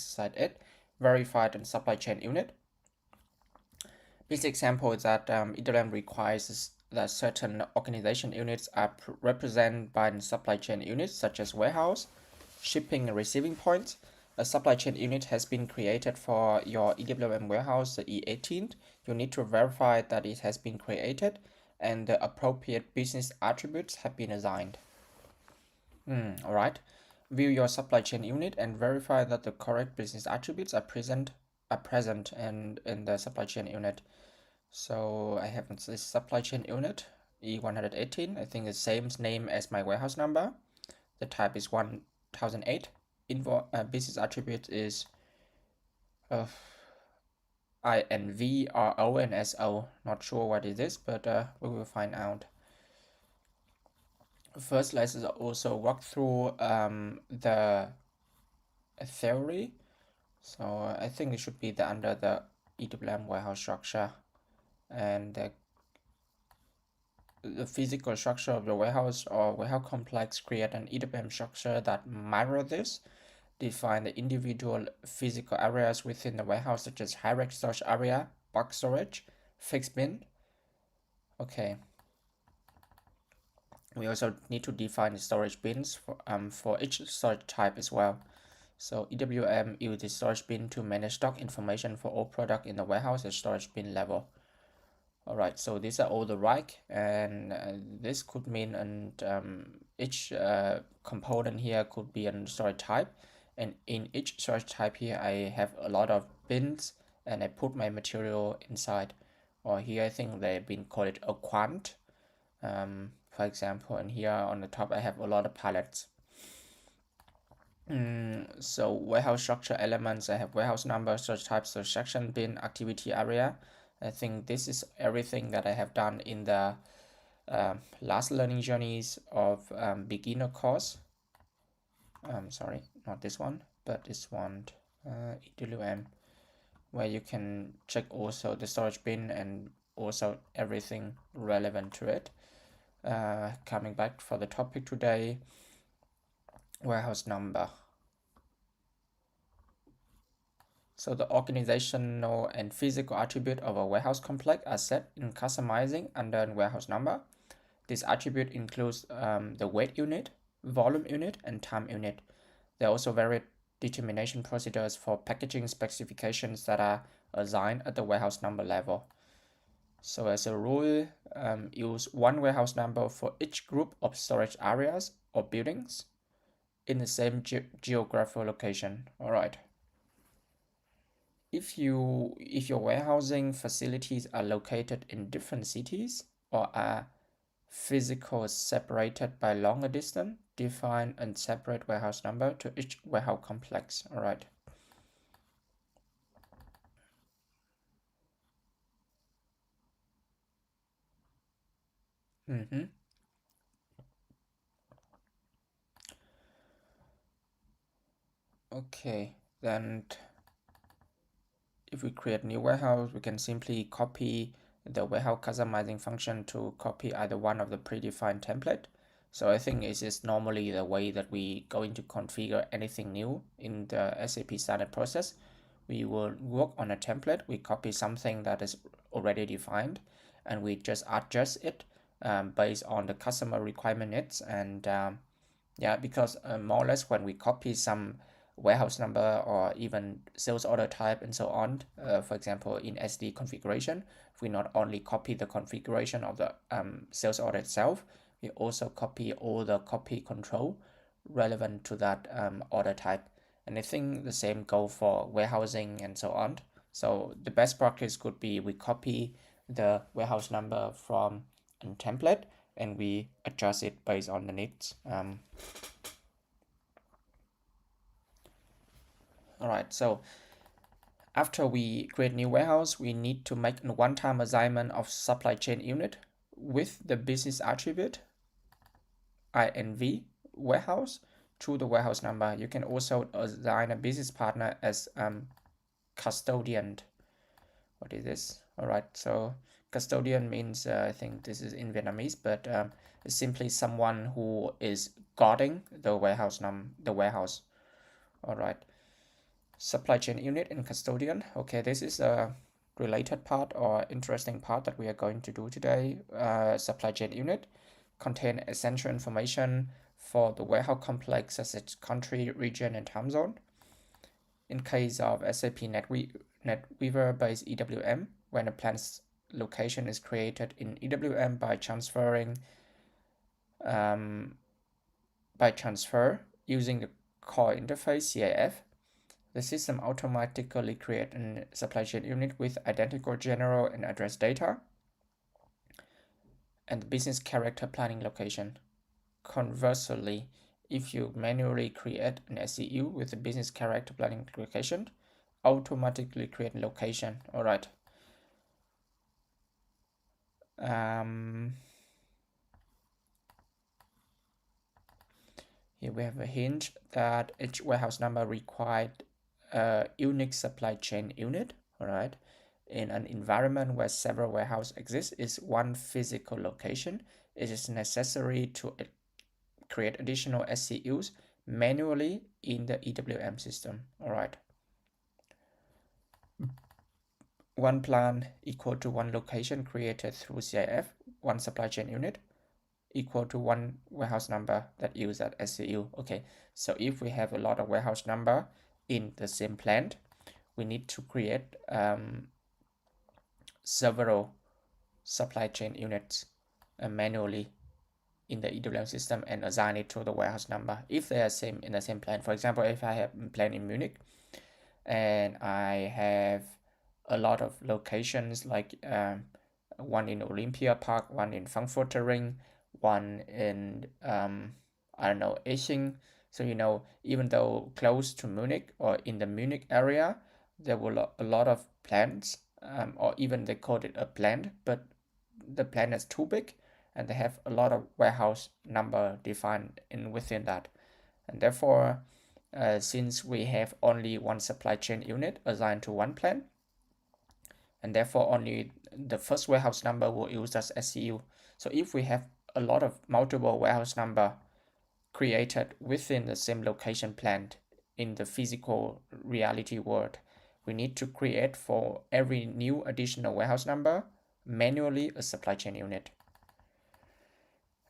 side it, verified and supply chain unit. This example is that EWM requires that certain organization units are represented by the supply chain units, such as warehouse, shipping and receiving points. A supply chain unit has been created for your EWM warehouse, the E18. You need to verify that it has been created and the appropriate business attributes have been assigned. All right. View your supply chain unit and verify that the correct business attributes are present and in the supply chain unit. So I have this supply chain unit E118. I think the same name as my warehouse number. The type is 1008. Business attribute is INV, RO, and SO. Not sure what it is, but we will find out. First, let's also walk through the theory. So I think it should be under the EWM warehouse structure, and the physical structure of the warehouse or warehouse complex create an EWM structure that mirror this. Define the individual physical areas within the warehouse, such as high-rack storage area, box storage, fixed bin. Okay. We also need to define the storage bins for each storage type as well. So EWM uses storage bin to manage stock information for all product in the warehouse at storage bin level. Alright, so these are all the rack, and this could mean each component here could be a storage type, and in each storage type here I have a lot of bins and I put my material inside. Or here I think they've been called it a quant, for example, and here on the top I have a lot of pallets. So warehouse structure elements, I have warehouse number, storage type, storage section, bin, activity area. I think this is everything that I have done in the last learning journeys of beginner course. Sorry, not this one, but this one, EWM, where you can check also the storage bin and also everything relevant to it. Coming back for the topic today, warehouse number. So the organizational and physical attribute of a warehouse complex are set in customizing under a warehouse number. This attribute includes the weight unit, volume unit, and time unit. There are also various determination procedures for packaging specifications that are assigned at the warehouse number level. So as a rule, use one warehouse number for each group of storage areas or buildings in the same geographical location. All right. If your warehousing facilities are located in different cities or are physical separated by longer distance, define a separate warehouse number to each warehouse complex. All right. Okay, then if we create new warehouse, we can simply copy the warehouse customizing function to copy either one of the predefined template. So I think this is normally the way that we going to configure anything new in the SAP standard process. We will work on a template, we copy something that is already defined, and we just adjust it based on the customer requirement needs. And yeah, because more or less when we copy some warehouse number or even sales order type and so on, for example in SD configuration, we not only copy the configuration of the sales order itself, we also copy all the copy control relevant to that order type. And I think the same go for warehousing and so on. So the best practice could be we copy the warehouse number from a template and we adjust it based on the needs. All right, so after we create new warehouse, we need to make a one-time assignment of supply chain unit with the business attribute INV warehouse to the warehouse number. You can also assign a business partner as custodian. What is this? All right, so custodian means I think this is in Vietnamese, but it's simply someone who is guarding the warehouse. All right. Supply chain unit and custodian. Okay, this is a related part or interesting part that we are going to do today. Supply chain unit contain essential information for the warehouse complex such as country, region, and time zone. In case of SAP NetWeaver-based EWM, when a plant's location is created in EWM by transfer using the core interface CAF, the system automatically creates a supply chain unit with identical general and address data and the business character planning location. Conversely, if you manually create an SCU with the business character planning location, automatically create a location. All right. Here we have a hint that each warehouse number required a unique supply chain unit. All right. In an environment where several warehouses exist, is one physical location. It is necessary to create additional SCUs manually in the EWM system. All right. One plant equal to one location created through CIF, one supply chain unit equal to one warehouse number that use that SCU. Okay, so if we have a lot of warehouse number in the same plant, we need to create several supply chain units manually in the EWM system and assign it to the warehouse number if they are same in the same plant. For example, if I have a plant in Munich and I have a lot of locations like one in Olympia Park, one in Frankfurter Ring, one in I don't know, Esching. So even though close to Munich or in the Munich area, there were a lot of plants, or even they called it a plant, but the plant is too big, and they have a lot of warehouse number defined in within that, and therefore, since we have only one supply chain unit assigned to one plant, and therefore only the first warehouse number will use as SCU. So if we have a lot of multiple warehouse number created within the same location plant in the physical reality world, we need to create for every new additional warehouse number manually a supply chain unit.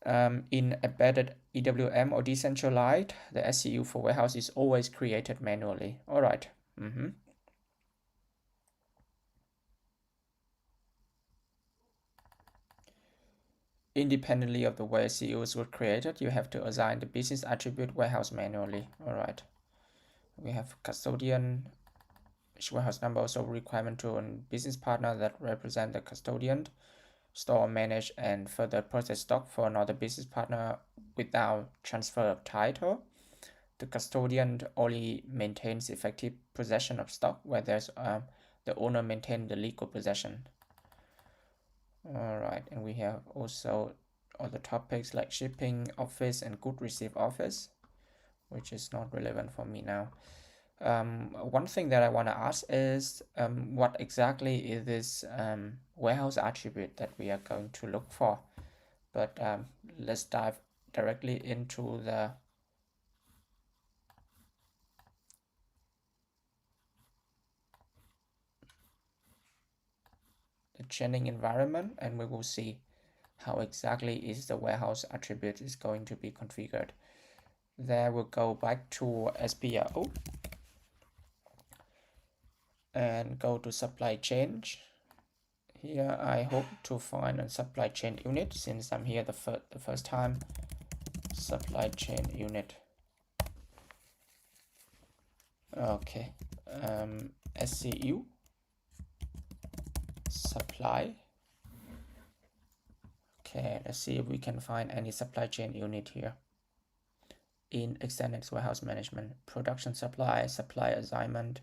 In embedded EWM or decentralized, the SCU for warehouse is always created manually. All right. Independently of the way SCUs were created, you have to assign the business attribute warehouse manually. All right. We have custodian warehouse number, also requirement to a business partner that represent the custodian, store, manage, and further process stock for another business partner without transfer of title. The custodian only maintains effective possession of stock, whereas the owner maintains the legal possession. All right, and we have also other topics like shipping office and good receive office, which is not relevant for me now. One thing that I want to ask is what exactly is this warehouse attribute that we are going to look for? But let's dive directly into the chaining environment, and we will see how exactly is the warehouse attribute is going to be configured. There we'll go back to SPRO and go to supply chain. Here I hope to find a supply chain unit since I'm here the first time. Supply chain unit. Okay, SCU supply. Okay, let's see if we can find any supply chain unit here. In extended warehouse management, production supply, supply assignment.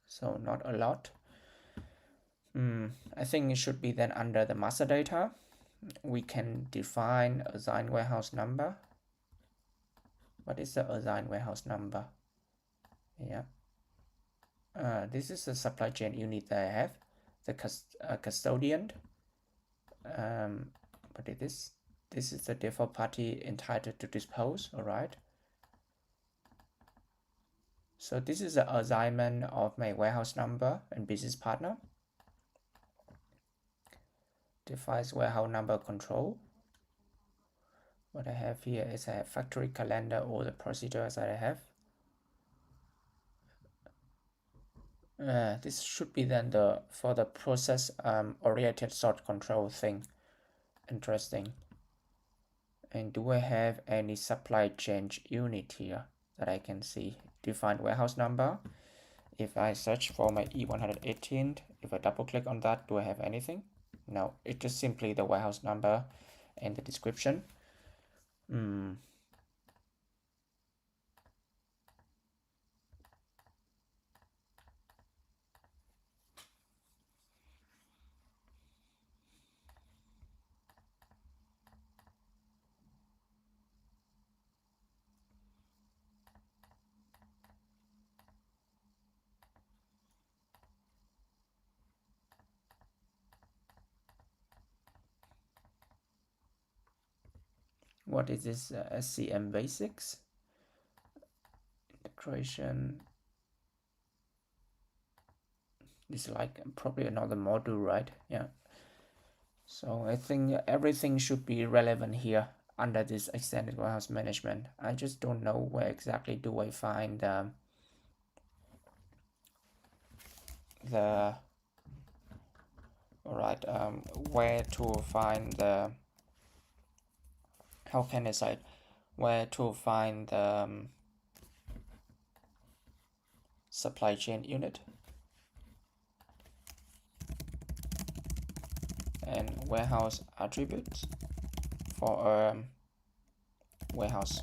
So not a lot. I think it should be then under the master data. We can define assigned warehouse number. What is the assigned warehouse number? Yeah. This is the supply chain unit that I have. The custodian. What is this? this is the default party entitled to dispose. All right. So this is the assignment of my warehouse number and business partner. Defines warehouse number control. What I have here is a factory calendar, all the procedures that I have. This should be then for the process oriented sort control thing. Interesting. And do I have any supply chain unit here that I can see? Define warehouse number. If I search for my E118, if I double click on that, do I have anything? No, it's just simply the warehouse number and the description. What is this SCM basics? Integration. This is like probably another module, right? Yeah. So I think everything should be relevant here under this extended warehouse management. I just don't know where exactly do I find the where to find the, how can I say it, where to find the supply chain unit and warehouse attributes for warehouse.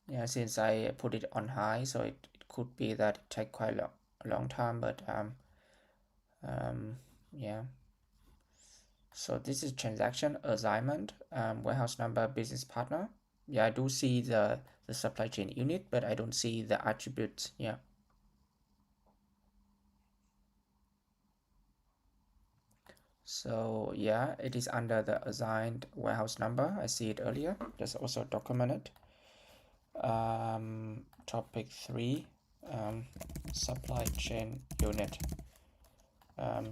Yeah, since I put it on high, so it could be that it take quite a long time, but yeah. So this is transaction assignment, warehouse number, business partner. Yeah, I do see the supply chain unit, but I don't see the attributes. Yeah. So yeah, it is under the assigned warehouse number. I see it earlier. Just also document it. Topic 3, supply chain unit.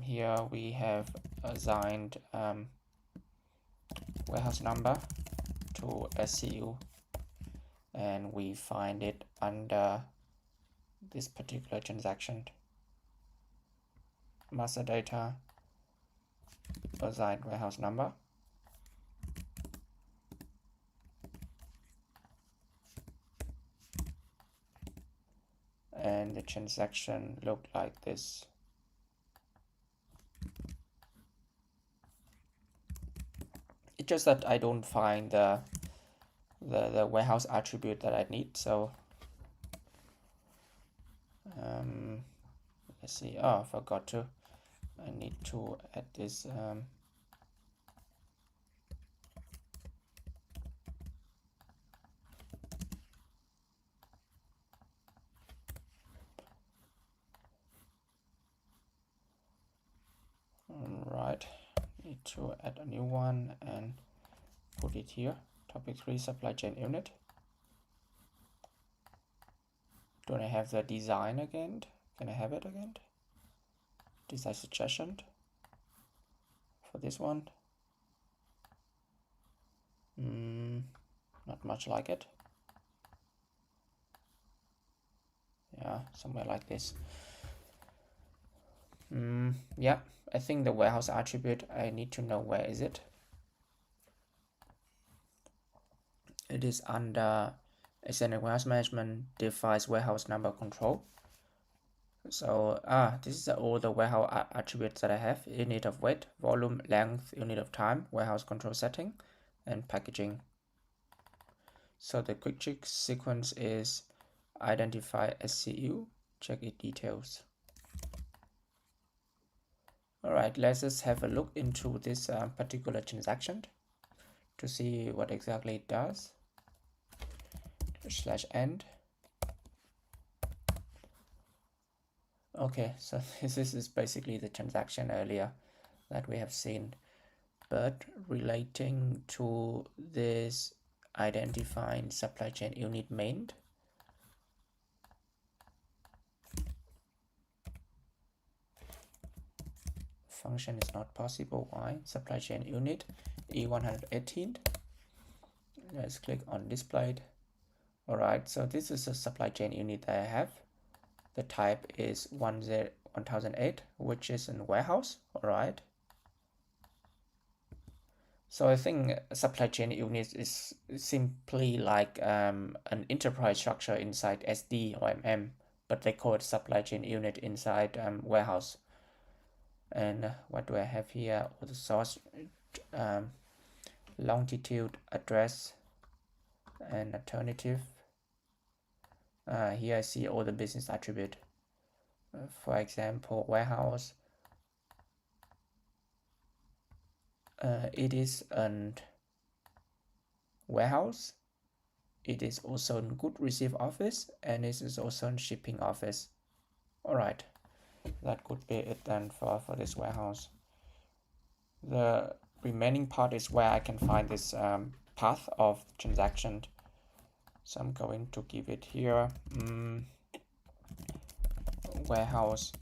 Here we have assigned warehouse number to SCU, and we find it under this particular transaction. Master data, assigned warehouse number. And the transaction looked like this. It's just that I don't find the warehouse attribute that I need. So let's see. Oh, I forgot to. I need to add this. Right, need to add a new one and put it here. Topic 3, supply chain unit. Don't I have the design again? Can I have it again? Design suggestion for this one. Not much like it. Yeah, somewhere like this. Yeah, I think the warehouse attribute, I need to know where is it. It is under extended warehouse management, device warehouse number control. So this is all the warehouse attributes that I have: unit of weight, volume, length, unit of time, warehouse control setting, and packaging. So the quick check sequence is identify SCU, check it details. All right, let's just have a look into this particular transaction to see what exactly it does. /end. Okay, so this is basically the transaction earlier that we have seen, but relating to this identifying supply chain unit main, function is not possible. Why? Supply chain unit E118. Let's click on displayed. All right, so this is a supply chain unit that I have. The type is 1008, which is in warehouse. All right. So I think supply chain unit is simply like an enterprise structure inside SD or MM, but they call it supply chain unit inside warehouse. And what do I have here? The source, longitude, address, and alternative. Here I see all the business attribute. For example, warehouse. It is an warehouse. It is also a good receive office, and it is also a shipping office. All right, that could be it then for this warehouse. The remaining part is where I can find this path of transaction. So I'm going to give it here warehouse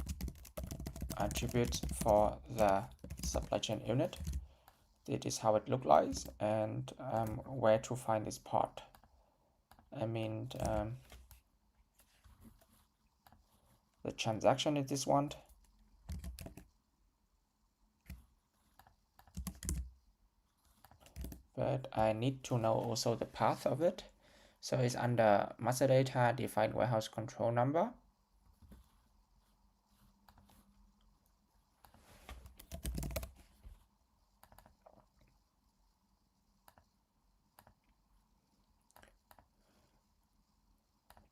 attributes for the supply chain unit. It is how it looks like, and where to find this part. I mean, the transaction is this one. But I need to know also the path of it. So it's under master data, define warehouse control number.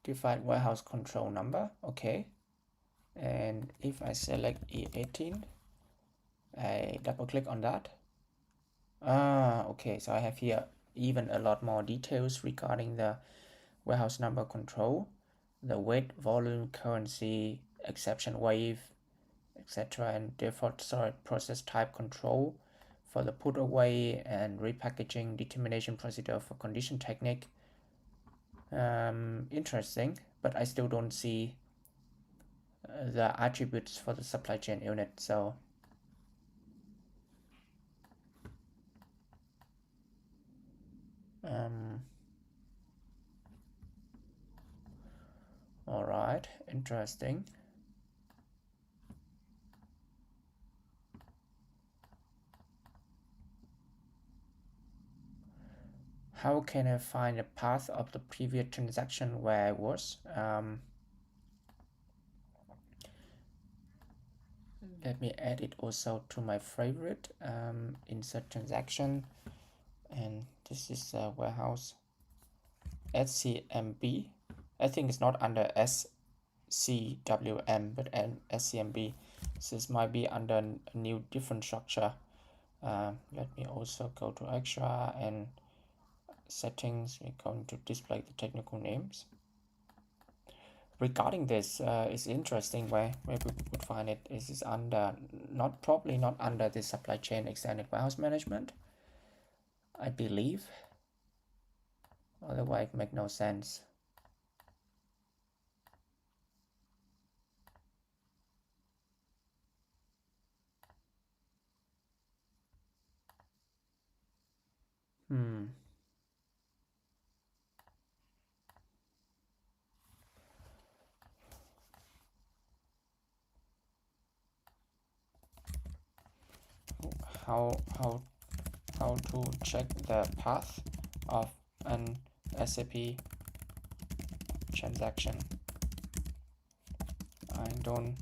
Define warehouse control number, okay. And if I select E18, I double click on that. Okay, so I have here even a lot more details regarding the warehouse number control, the weight, volume, currency, exception wave, etc., and default storage process type control for the put away and repackaging determination procedure for condition technique. Interesting, but I still don't see the attributes for the supply chain unit. So all right, interesting. How can I find the path of the previous transaction where I was? Let me add it also to my favorite, insert transaction, and this is a warehouse SCMB. I think it's not under SCWM, but SCMB. So this might be under a new different structure. Let me also go to extra and settings. We're going to display the technical names. Regarding this, it's interesting where we would find it. This is under probably not under the supply chain extended warehouse management, I believe. Otherwise, it make no sense. How to check the path of an SAP transaction? I don't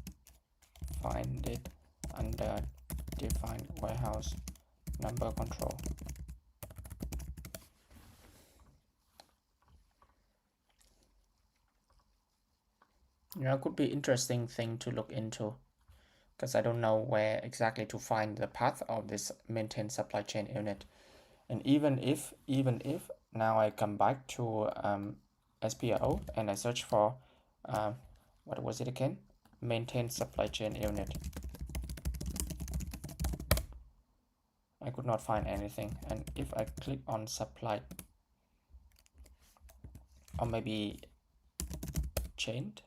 find it under define warehouse number control. Yeah, it could be interesting thing to look into, because I don't know where exactly to find the path of this maintain supply chain unit. And even if now I come back to SPO and I search for what was it again? maintain supply chain unit. I could not find anything. And if I click on supply, or maybe chained,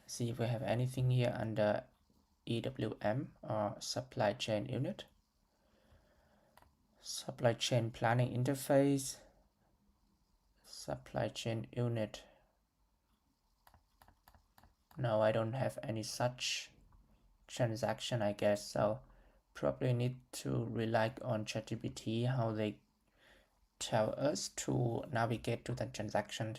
see if we have anything here under EWM or supply chain unit. Supply chain planning interface, supply chain unit. No, I don't have any such transaction, I guess. So probably need to rely on ChatGPT how they tell us to navigate to the transaction.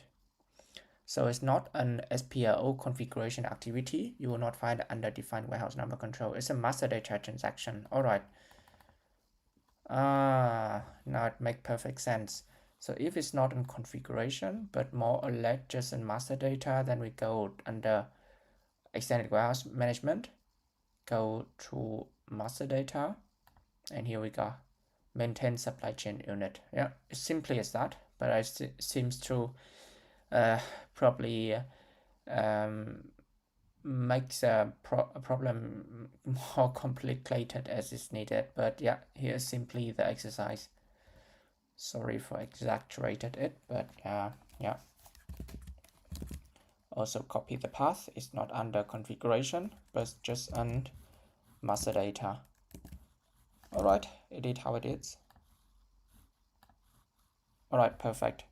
So it's not an SPRO configuration activity. You will not find it under defined warehouse number control. It's a master data transaction. All right. Now it makes perfect sense. So if it's not in configuration, but more or less just in master data, then we go under extended warehouse management, go to master data, and here we go, maintain supply chain unit. Yeah, it's simply as that, but it seems to probably makes a problem more complicated as is needed. But yeah, here's simply the exercise. Sorry for exaggerated it, but yeah. Also copy the path. It's not under configuration, but just on master data. All right, it is how it is. All right, perfect.